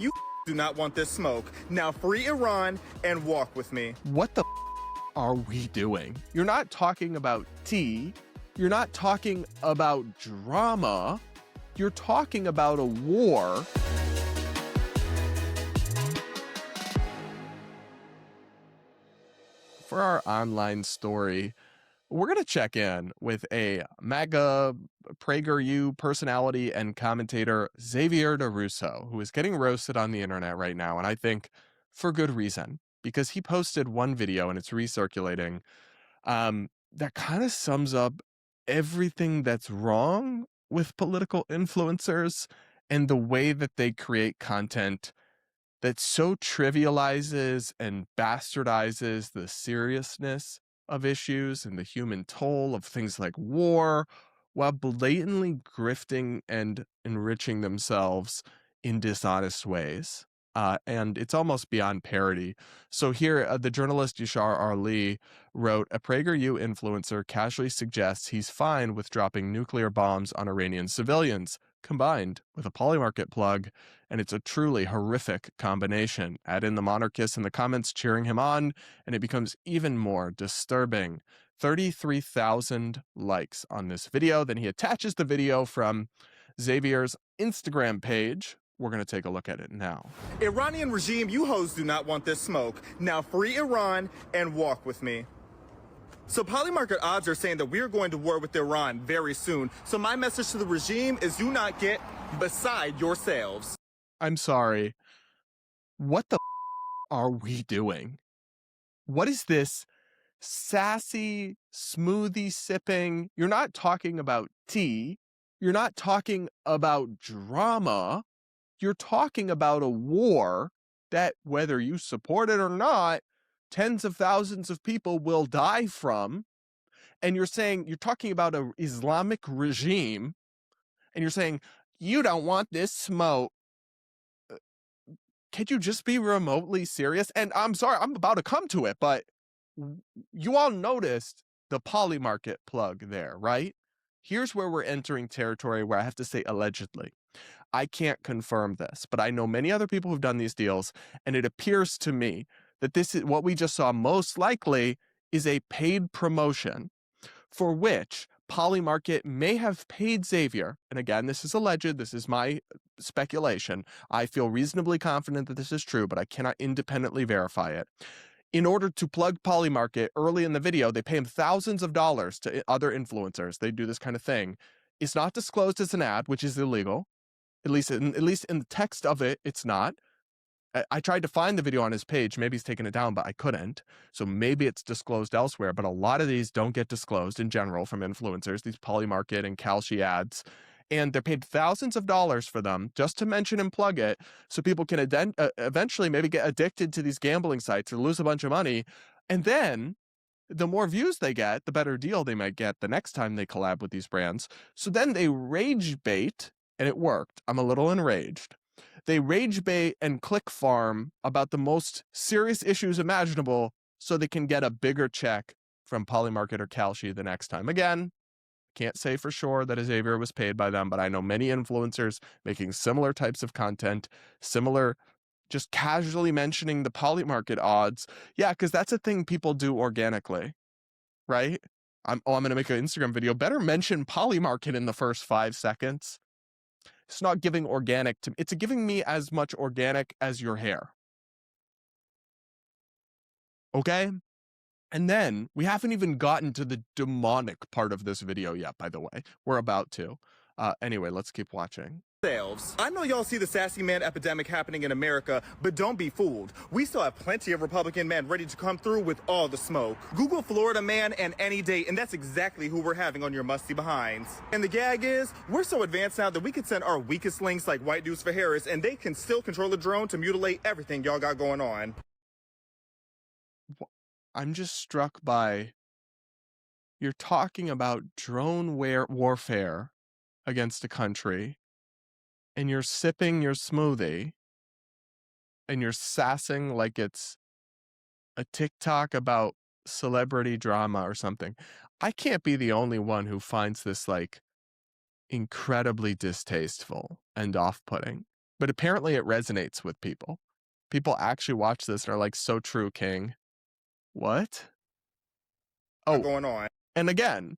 You do not want this smoke. Now free Iran and walk with me. What the are we doing? You're not talking about tea. You're not talking about drama. You're talking about a war. For our online story, we're going to check in with a MAGA, PragerU personality and commentator, Xavier DeRusso, who is getting roasted on the internet right now, and I think for good reason, because he posted one video, and it's recirculating, that kind of sums up everything that's wrong with political influencers and the way that they create content that so trivializes and bastardizes the seriousness of issues and the human toll of things like war, while blatantly grifting and enriching themselves in dishonest ways. And it's almost beyond parody. So here, the journalist Yashar Ali wrote, a PragerU influencer casually suggests he's fine with dropping nuclear bombs on Iranian civilians, combined with a Polymarket plug, and it's a truly horrific combination. Add in the monarchists in the comments cheering him on, and it becomes even more disturbing. 33,000 likes on this video. Then he attaches the video from Xavier's Instagram page. We're going to take a look at it now. Iranian regime, you hoes do not want this smoke. Now free Iran and walk with me. So Polymarket odds are saying that we are going to war with Iran very soon. So my message to the regime is do not get beside yourselves. I'm sorry. What the are we doing? What is this sassy, smoothie sipping? You're not talking about tea. You're not talking about drama. You're talking about a war that, whether you support it or not, tens of thousands of people will die from. And you're talking about an Islamic regime, and you're saying, you don't want this smoke. Could you just be remotely serious? And I'm sorry, I'm about to come to it, but you all noticed the Polymarket plug there, right? Here's where we're entering territory where I have to say allegedly. I can't confirm this, but I know many other people who've done these deals, and it appears to me that this is what we just saw most likely is a paid promotion for which Polymarket may have paid Xavier. And again, this is alleged. This is my speculation. I feel reasonably confident that this is true, but I cannot independently verify it. In order to plug Polymarket early in the video, they pay him thousands of dollars to other influencers. They do this kind of thing. It's not disclosed as an ad, which is illegal. At least in the text of it, it's not. I tried to find the video on his page. Maybe he's taken it down, but I couldn't. So maybe it's disclosed elsewhere. But a lot of these don't get disclosed in general from influencers, these Polymarket and Kalshi ads. And they're paid thousands of dollars for them just to mention and plug it so people can eventually maybe get addicted to these gambling sites or lose a bunch of money. And then the more views they get, the better deal they might get the next time they collab with these brands. So then they rage bait. And it worked. I'm a little enraged. They rage bait and click farm about the most serious issues imaginable so they can get a bigger check from Polymarket or Kalshi the next time. Again, can't say for sure that Xavier was paid by them, but I know many influencers making similar types of content, similar, just casually mentioning the Polymarket odds. Yeah, because that's a thing people do organically, right? I'm going to make an Instagram video. Better mention Polymarket in the first 5 seconds. It's not giving organic to me. It's giving me as much organic as your hair. Okay? And then we haven't even gotten to the demonic part of this video yet, by the way. We're about to. Anyway, let's keep watching. I know y'all see the sassy man epidemic happening in America, but don't be fooled. We still have plenty of Republican men ready to come through with all the smoke. Google Florida man and any day, and that's exactly who we're having on your musty behinds. And the gag is, we're so advanced now that we can send our weakest links like White Dudes for Harris, and they can still control a drone to mutilate everything y'all got going on. I'm just struck by, you're talking about drone warfare against a country, and you're sipping your smoothie, and you're sassing like it's a TikTok about celebrity drama or something. I can't be the only one who finds this like incredibly distasteful and off-putting. but apparently it resonates with people. People actually watch this and are like, so true, King. What? Oh, Going on. and again,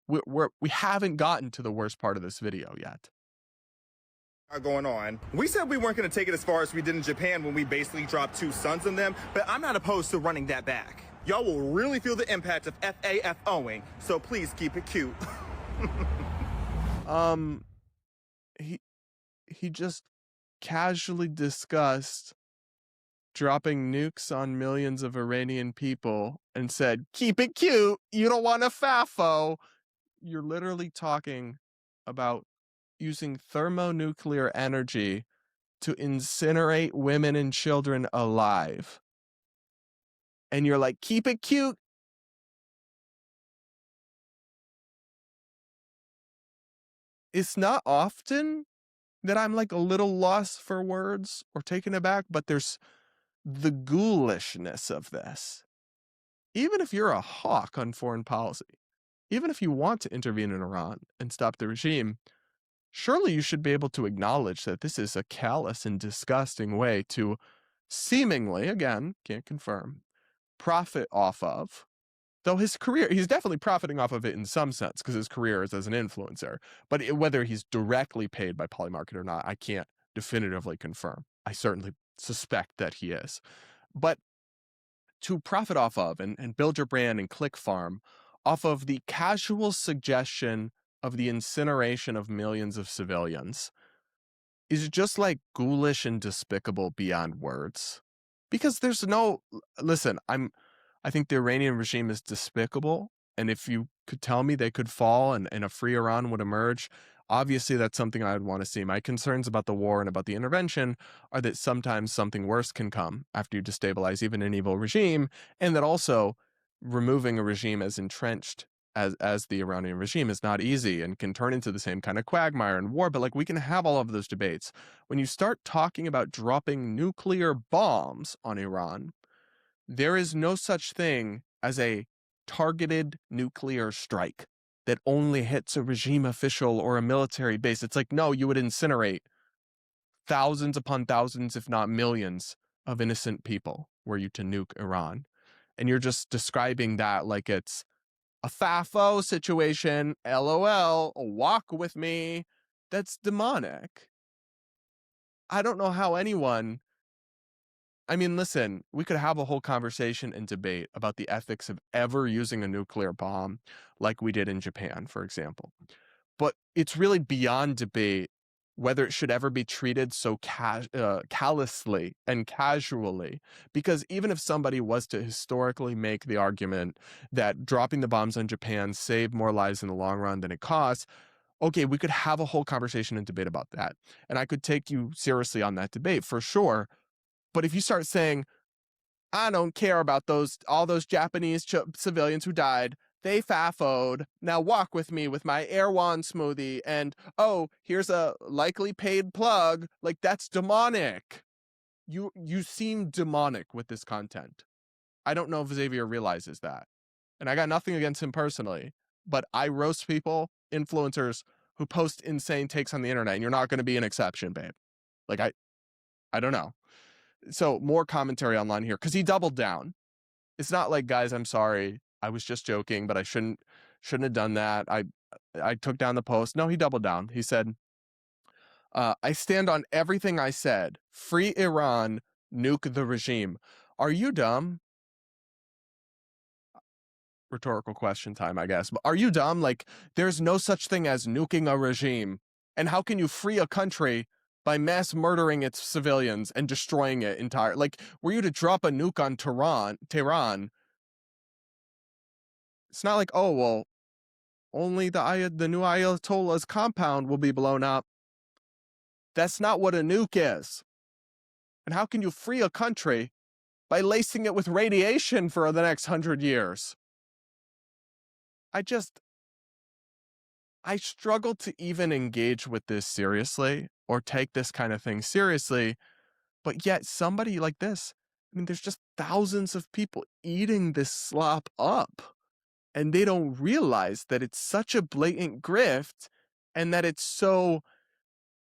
we haven't gotten to the worst part of this video yet. Going on. We said we weren't going to take it as far as we did in Japan when we basically dropped 2 suns on them, but I'm not opposed to running that back. Y'all will really feel the impact of FAFOing, so please keep it cute. He just casually discussed dropping nukes on millions of Iranian people and said, keep it cute, you don't want to FAFO. You're literally talking about using thermonuclear energy to incinerate women and children alive. And you're like, keep it cute. It's not often that I'm like a little lost for words or taken aback, but there's the ghoulishness of this. Even if you're a hawk on foreign policy, even if you want to intervene in Iran and stop the regime, surely you should be able to acknowledge that this is a callous and disgusting way to seemingly, again, can't confirm, profit off of. Though his career, he's definitely profiting off of it in some sense because his career is as an influencer. But whether he's directly paid by Polymarket or not, I can't definitively confirm. I certainly suspect that he is. But to profit off of and build your brand and click farm off of the casual suggestion of the incineration of millions of civilians is just like ghoulish and despicable beyond words. Because there's no, listen, I think the Iranian regime is despicable. And if you could tell me they could fall and a free Iran would emerge, obviously that's something I would want to see. My concerns about the war and about the intervention are that sometimes something worse can come after you destabilize even an evil regime, and that also removing a regime as entrenched as the Iranian regime is not easy and can turn into the same kind of quagmire and war. But like, we can have all of those debates. When you start talking about dropping nuclear bombs on Iran, there is no such thing as a targeted nuclear strike that only hits a regime official or a military base. It's like, no, you would incinerate thousands upon thousands, if not millions, of innocent people were you to nuke Iran. And you're just describing that like it's a FAFO situation, LOL, walk with me. That's demonic. I don't know how anyone... I mean, listen, we could have a whole conversation and debate about the ethics of ever using a nuclear bomb like we did in Japan, for example. But it's really beyond debate whether it should ever be treated so callously and casually. Because even if somebody was to historically make the argument that dropping the bombs on Japan saved more lives in the long run than it costs, okay, we could have a whole conversation and debate about that. And I could take you seriously on that debate for sure. But if you start saying, I don't care about all those Japanese civilians who died, they FAFO'd, now walk with me with my Erewhon smoothie, and, oh, here's a likely paid plug, like, that's demonic. You seem demonic with this content. I don't know if Xavier realizes that. And I got nothing against him personally, but I roast people, influencers, who post insane takes on the internet, and you're not going to be an exception, babe. Like, I don't know. So more commentary online here, because he doubled down. It's not like, guys, I'm sorry, I was just joking, but I shouldn't have done that. I took down the post. No, he doubled down. He said, I stand on everything I said. Free Iran, nuke the regime. Are you dumb? Rhetorical question time, I guess. But are you dumb? Like, there's no such thing as nuking a regime. And how can you free a country by mass murdering its civilians and destroying it entire? Like, were you to drop a nuke on Tehran, it's not like, oh, well, only the new Ayatollah's compound will be blown up. That's not what a nuke is. And how can you free a country by lacing it with radiation for the next 100 years? I struggle to even engage with this seriously or take this kind of thing seriously. But yet somebody like this, I mean, there's just thousands of people eating this slop up, and they don't realize that it's such a blatant grift and that it's so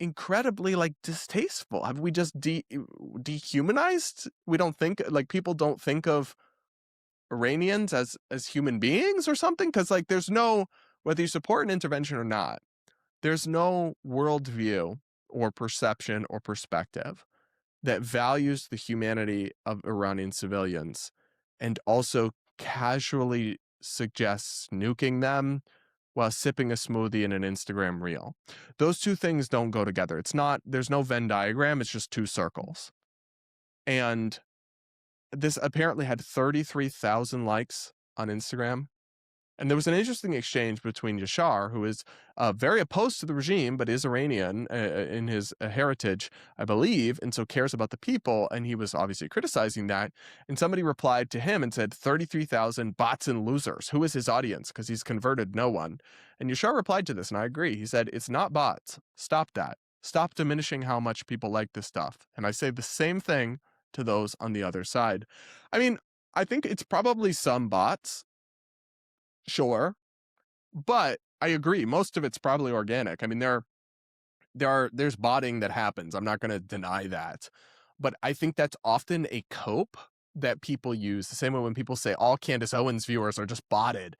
incredibly like distasteful. Have we just dehumanized? We don't think, like, people don't think of Iranians as human beings or something? Because like there's no, whether you support an intervention or not, there's no worldview or perception or perspective that values the humanity of Iranian civilians and also casually suggests nuking them while sipping a smoothie in an Instagram reel. Those two things don't go together. It's not, there's no Venn diagram, it's just two circles. And this apparently had 33,000 likes on Instagram. And there was an interesting exchange between Yashar, who is very opposed to the regime, but is Iranian in his heritage, I believe, and so cares about the people. And he was obviously criticizing that. And somebody replied to him and said, 33,000 bots and losers. Who is his audience? Because he's converted no one. And Yashar replied to this, and I agree. He said, it's not bots. Stop that. Stop diminishing how much people like this stuff. And I say the same thing to those on the other side. I mean, I think it's probably some bots. Sure. But I agree. Most of it's probably organic. I mean, there's botting that happens. I'm not going to deny that. But I think that's often a cope that people use. The same way when people say all Candace Owens viewers are just botted.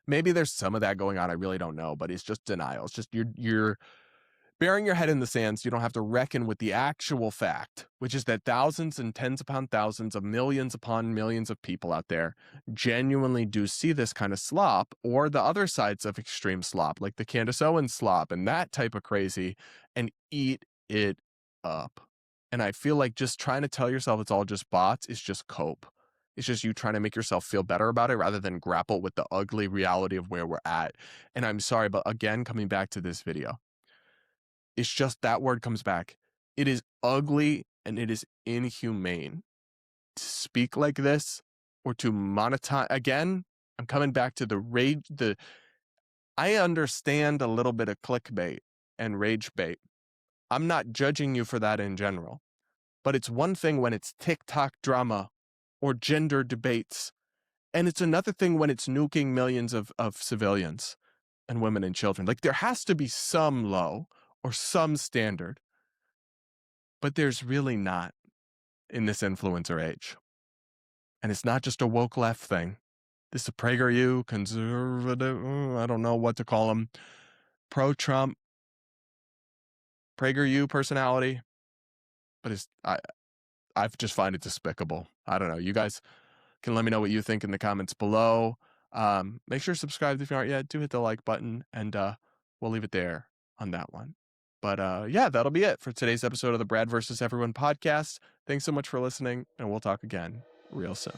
Maybe there's some of that going on. I really don't know. But it's just denial. It's just you're burying your head in the sand so you don't have to reckon with the actual fact, which is that thousands and tens upon thousands of millions upon millions of people out there genuinely do see this kind of slop, or the other sides of extreme slop, like the Candace Owens slop and that type of crazy, and eat it up. And I feel like just trying to tell yourself it's all just bots is just cope. It's just you trying to make yourself feel better about it rather than grapple with the ugly reality of where we're at. And I'm sorry, but again, coming back to this video, it's just that word comes back. It is ugly and it is inhumane to speak like this or to monetize. Again, I'm coming back to the rage. I understand a little bit of clickbait and rage bait. I'm not judging you for that in general. But it's one thing when it's TikTok drama or gender debates. And it's another thing when it's nuking millions of civilians and women and children. Like, there has to be some low or some standard, but there's really not in this influencer age. And it's not just a woke left thing. This is a PragerU, conservative, I don't know what to call them, pro-Trump, PragerU personality, but I just find it despicable. I don't know. You guys can let me know what you think in the comments below. Make sure to subscribe if you aren't yet. Do hit the like button, and we'll leave it there on that one. But yeah, that'll be it for today's episode of the Brad vs. Everyone podcast. Thanks so much for listening, and we'll talk again real soon.